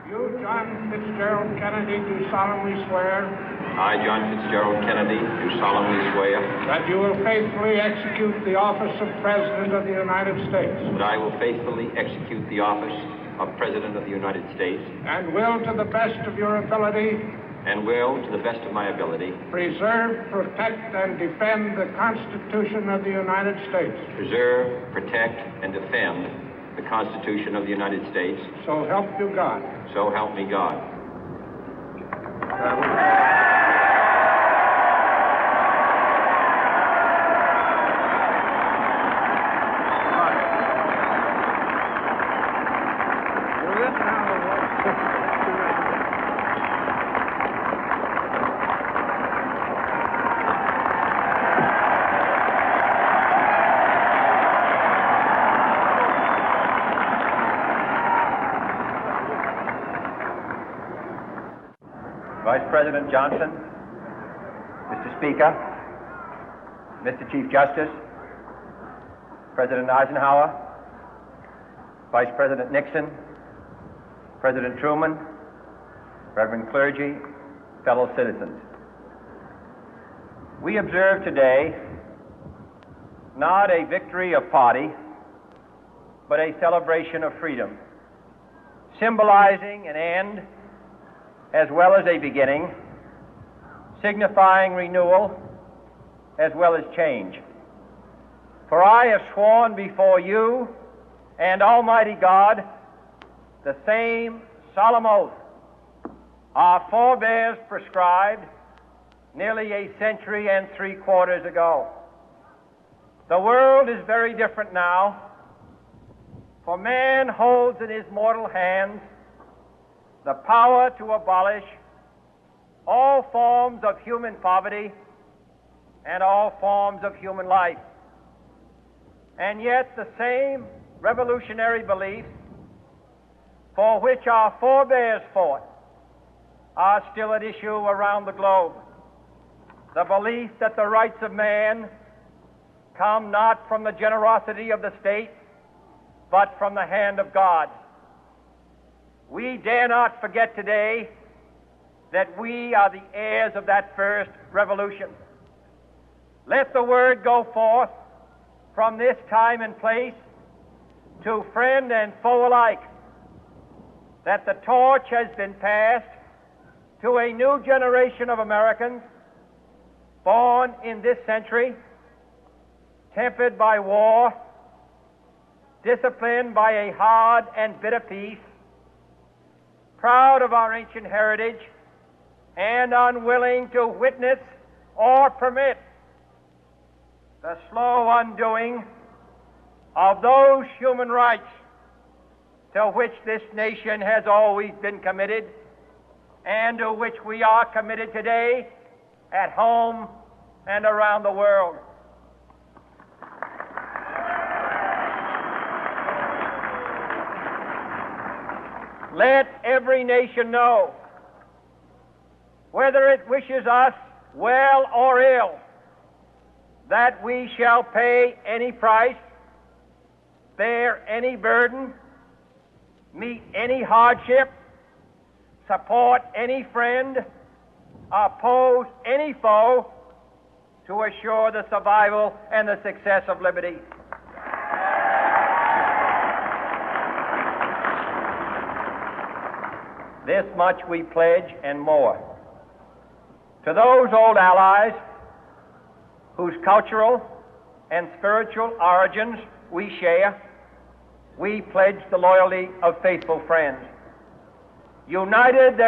You, John Fitzgerald Kennedy, do solemnly swear I, John Fitzgerald Kennedy, do solemnly swear that you will faithfully execute the office of President of the United States that I will faithfully execute the office of President of the United States and will, to the best of your ability, and will, to the best of my ability, preserve, protect, and defend the Constitution of the United States. preserve, protect, and defend the Constitution of the United States. So help you God. So help me God. Vice President Johnson, Mr. Speaker, Mr. Chief Justice, President Eisenhower, Vice President Nixon, President Truman, Reverend clergy, fellow citizens. We observe today not a victory of party, but a celebration of freedom, symbolizing an end as well as a beginning, signifying renewal as well as change. For I have sworn before you and Almighty God the same solemn oath our forebears prescribed nearly a century and 3/4 ago. The world is very different now, for man holds in his mortal hands the power to abolish all forms of human poverty and all forms of human life. And yet the same revolutionary beliefs for which our forebears fought are still at issue around the globe. The belief that the rights of man come not from the generosity of the state, but from the hand of God. We dare not forget today that we are the heirs of that first revolution. Let the word go forth from this time and place to friend and foe alike that the torch has been passed to a new generation of Americans born in this century, tempered by war, disciplined by a hard and bitter peace, proud of our ancient heritage, and unwilling to witness or permit the slow undoing of those human rights to which this nation has always been committed and to which we are committed today at home and around the world. Let every nation know, whether it wishes us well or ill, that we shall pay any price, bear any burden, meet any hardship, support any friend, oppose any foe to assure the survival and the success of liberty. This much we pledge and more. To those old allies whose cultural and spiritual origins we share, we pledge the loyalty of faithful friends. United, their